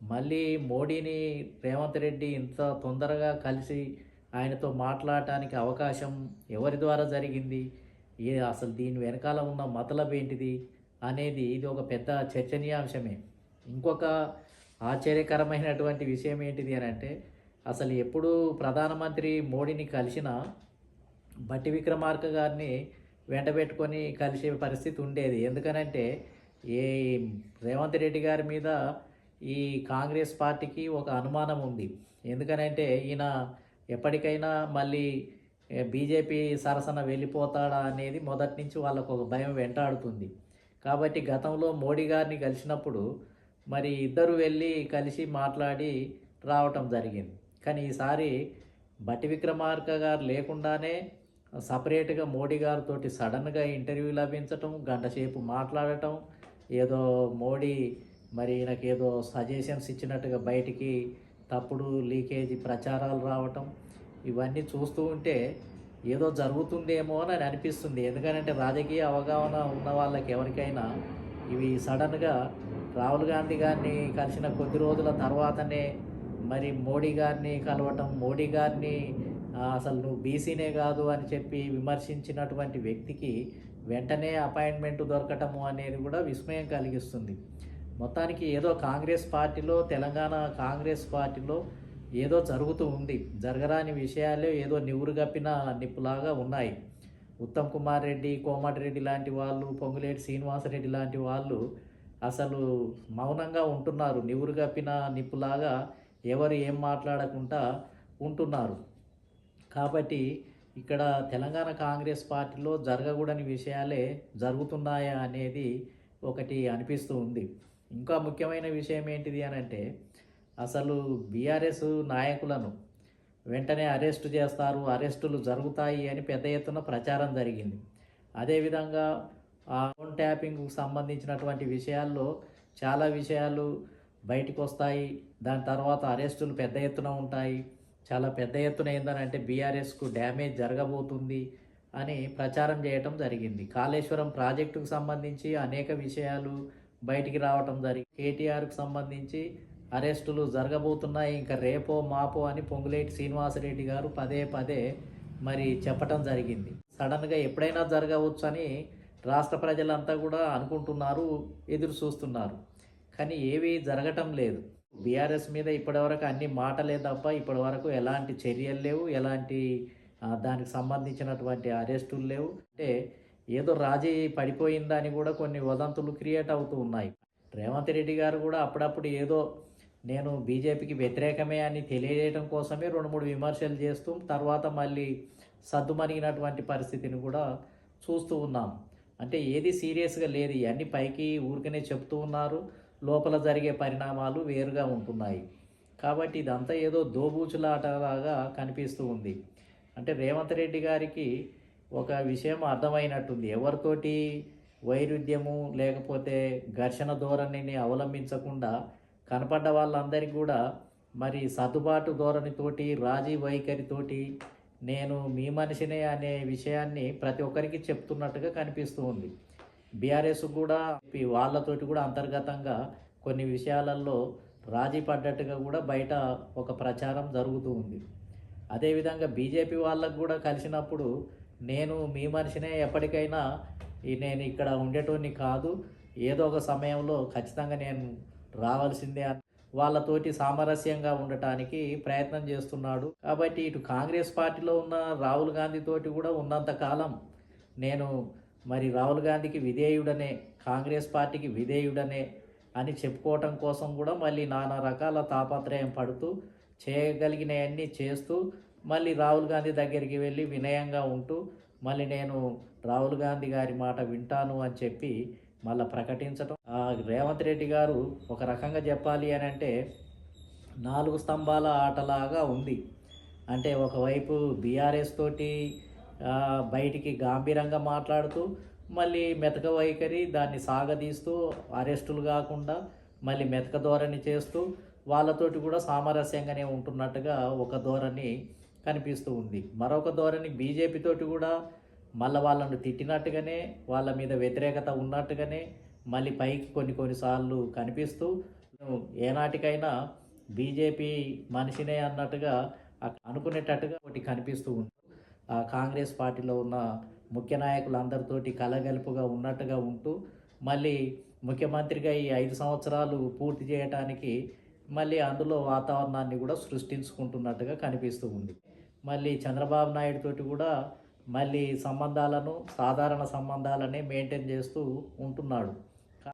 మళ్ళీ మోడీని రేవంత్ రెడ్డి ఇంత తొందరగా కలిసి ఆయనతో మాట్లాడటానికి అవకాశం ఎవరి ద్వారా జరిగింది? అసలు దీని వెనకాల ఉన్న మతలబ్ ఏంటిది? అనేది ఇది ఒక పెద్ద చర్చనీయాంశమే. ఇంకొక ఆశ్చర్యకరమైనటువంటి విషయం ఏంటిది అనంటే, అసలు ఎప్పుడు ప్రధానమంత్రి మోడీని కలిసినా బట్టి విక్రమార్క గారిని వెంటబెట్టుకొని కలిసే పరిస్థితి ఉండేది. ఎందుకనంటే ఈ రేవంత్ రెడ్డి గారి మీద ఈ కాంగ్రెస్ పార్టీకి ఒక అనుమానం ఉంది. ఎందుకనంటే ఈయన ఎప్పటికైనా మళ్ళీ బీజేపీ సరసన వెళ్ళిపోతాడా అనేది మొదటి నుంచి వాళ్ళకు ఒక భయం వెంటాడుతుంది. కాబట్టి గతంలో మోడీ గారిని కలిసినప్పుడు మరి ఇద్దరు వెళ్ళి కలిసి మాట్లాడి రావటం జరిగింది. కానీ ఈసారి బట్టి విక్రమార్క గారు లేకుండానే సపరేట్గా మోడీ గారితోటి సడన్గా ఇంటర్వ్యూ లభించటం, గంట సేపు మాట్లాడటం, ఏదో మోడీ మరి ఈయనకేదో సజెషన్స్ ఇచ్చినట్టుగా బయటికి తప్పుడు లీకేజీ ప్రచారాలు రావటం, ఇవన్నీ చూస్తూ ఉంటే ఏదో జరుగుతుందేమో అని అనిపిస్తుంది. ఎందుకంటే రాజకీయ అవగాహన ఉన్న వాళ్ళకి ఎవరికైనా ఇవి సడన్గా రాహుల్ గాంధీ గారిని కలిసిన కొద్ది రోజుల తర్వాతనే మరి మోడీ గారిని కలవటం, మోడీ గారిని అసలు నువ్వు బీసీనే కాదు అని చెప్పి విమర్శించినటువంటి వ్యక్తికి వెంటనే అపాయింట్మెంట్ దొరకటము అనేది కూడా విస్మయం కలిగిస్తుంది. మొత్తానికి ఏదో కాంగ్రెస్ పార్టీలో, తెలంగాణ కాంగ్రెస్ పార్టీలో ఏదో జరుగుతూ ఉంది. జరగరాని విషయాలే ఏదో నివురుగప్పిన నిప్పులాగా ఉన్నాయి. ఉత్తమ్ కుమార్ రెడ్డి, కోమటిరెడ్డి లాంటి వాళ్ళు, పొంగులేటి శ్రీనివాసరెడ్డి లాంటి వాళ్ళు అసలు మౌనంగా ఉంటున్నారు. నివురుగప్పిన నిప్పులాగా ఎవరు ఏం మాట్లాడకుండా ఉంటున్నారు. కాబట్టి ఇక్కడ తెలంగాణ కాంగ్రెస్ పార్టీలో జరగకూడని విషయాలే జరుగుతున్నాయా అనేది ఒకటి అనిపిస్తూ ఉంది. ఇంకా ముఖ్యమైన విషయం ఏంటిది అనంటే, అసలు బీఆర్ఎస్ నాయకులను వెంటనే అరెస్టు చేస్తారు, అరెస్టులు జరుగుతాయి అని పెద్ద ఎత్తున ప్రచారం జరిగింది. అదేవిధంగా ఆ ఫోన్ ట్యాపింగ్కు సంబంధించినటువంటి విషయాల్లో చాలా విషయాలు బయటకు వస్తాయి. దాని తర్వాత అరెస్టులు పెద్ద ఎత్తున ఉంటాయి. చాలా పెద్ద ఎత్తున ఏందనంటే బీఆర్ఎస్కు డ్యామేజ్ జరగబోతుంది అని ప్రచారం చేయటం జరిగింది. కాళేశ్వరం ప్రాజెక్టుకు సంబంధించి అనేక విషయాలు బయటికి రావటం జరిగింది. కేటీఆర్కు సంబంధించి అరెస్టులు జరగబోతున్నాయి, ఇంకా రేపో మాపో అని పొంగులేటి శ్రీనివాసరెడ్డి గారు పదే పదే మరి చెప్పటం జరిగింది. సడన్గా ఎప్పుడైనా జరగవచ్చు అని రాష్ట్ర ప్రజలంతా కూడా అనుకుంటున్నారు, ఎదురు చూస్తున్నారు. కానీ ఏవి జరగటం లేదు. బీఆర్ఎస్ మీద ఇప్పటివరకు అన్ని మాటలే తప్ప ఇప్పటివరకు ఎలాంటి చర్యలు లేవు, ఎలాంటి దానికి సంబంధించినటువంటి అరెస్టులు లేవు. అంటే ఏదో రాజీ పడిపోయిందని కూడా కొన్ని వదంతులు క్రియేట్ అవుతూ ఉన్నాయి. రేవంత్ రెడ్డి గారు కూడా అప్పుడప్పుడు ఏదో నేను బీజేపీకి వ్యతిరేకమే అని తెలియజేయడం కోసమే 2-3 విమర్శలు చేస్తూ తర్వాత మళ్ళీ సద్దుమణిగినటువంటి పరిస్థితిని కూడా చూస్తూ ఉన్నాం. అంటే ఏది సీరియస్గా లేదు, ఇవన్నీ పైకి ఊరికనే చెప్తూ ఉన్నారు, లోపల జరిగే పరిణామాలు వేరుగా ఉంటున్నాయి. కాబట్టి ఇదంతా ఏదో దోబూచులాటలాగా కనిపిస్తూ ఉంది. అంటే రేవంత్ రెడ్డి గారికి ఒక విషయం అర్థమైనట్టుంది. ఎవరితోటి వైరుధ్యము లేకపోతే ఘర్షణ ధోరణిని అవలంబించకుండా కనపడ్డ వాళ్ళందరికీ కూడా మరి సర్దుబాటు ధోరణితోటి, రాజీ వైఖరితోటి నేను మీ మనిషినే అనే విషయాన్ని ప్రతి ఒక్కరికి చెప్తున్నట్టుగా కనిపిస్తూ ఉంది. బీఆర్ఎస్ కూడా వాళ్ళతోటి కూడా అంతర్గతంగా కొన్ని విషయాలలో రాజీ పడ్డట్టుగా కూడా బయట ఒక ప్రచారం జరుగుతూ ఉంది. అదేవిధంగా బీజేపీ వాళ్ళకు కూడా కలిసినప్పుడు నేను మీ మనిషినే, ఎప్పటికైనా నేను ఇక్కడ ఉండేటోని కాదు, ఏదో ఒక సమయంలో ఖచ్చితంగా నేను రావాల్సిందే అని వాళ్ళతోటి సామరస్యంగా ఉండటానికి ప్రయత్నం చేస్తున్నాడు. కాబట్టి ఇటు కాంగ్రెస్ పార్టీలో ఉన్న రాహుల్ గాంధీ తోటి కూడా ఉన్నంతకాలం నేను మరి రాహుల్ గాంధీకి విధేయుడనే, కాంగ్రెస్ పార్టీకి విధేయుడనే అని చెప్పుకోవటం కోసం కూడా మళ్ళీ నానా రకాల తాపత్రయం పడుతూ చేయగలిగినవన్నీ చేస్తూ మళ్ళీ రాహుల్ గాంధీ దగ్గరికి వెళ్ళి వినయంగా ఉంటూ మళ్ళీ నేను రాహుల్ గాంధీ గారి మాట వింటాను అని చెప్పి మళ్ళీ ప్రకటించటం. రేవంత్ రెడ్డి గారు ఒక రకంగా చెప్పాలి అని అంటే 4 స్తంభాల ఆటలాగా ఉంది. అంటే ఒకవైపు బీఆర్ఎస్ తోటి బయటికి గాంభీరంగా మాట్లాడుతూ మళ్ళీ మెతక వైఖరి దాన్ని సాగదీస్తూ అరెస్టులు కాకుండా మళ్ళీ మెతక ధోరణి చేస్తూ వాళ్ళతోటి కూడా సామరస్యంగానే ఉంటున్నట్టుగా ఒక ధోరణి కనిపిస్తూ ఉంది. మరొక ధోరణి బీజేపీ తోటి కూడా మళ్ళీ వాళ్ళను తిట్టినట్టుగానే, వాళ్ళ మీద వ్యతిరేకత ఉన్నట్టుగానే మళ్ళీ పైకి కొన్నిసార్లు కనిపిస్తూ ఏనాటికైనా బీజేపీ మనిషినే అన్నట్టుగా అనుకునేటట్టుగా ఒకటి కనిపిస్తూ ఉంది. ఆ కాంగ్రెస్ పార్టీలో ఉన్న ముఖ్య నాయకులందరితోటి కలగలుపుగా ఉన్నట్టుగా ఉంటూ మళ్ళీ ముఖ్యమంత్రిగా ఈ 5 సంవత్సరాలు పూర్తి చేయటానికి మళ్ళీ అందులో వాతావరణాన్ని కూడా సృష్టించుకుంటున్నట్టుగా కనిపిస్తూ ఉంది. మళ్ళీ చంద్రబాబు నాయుడు తోటి కూడా మళ్ళీ సంబంధాలను సాధారణ సంబంధాలనే మెయింటైన్ చేస్తూ ఉంటున్నాడు.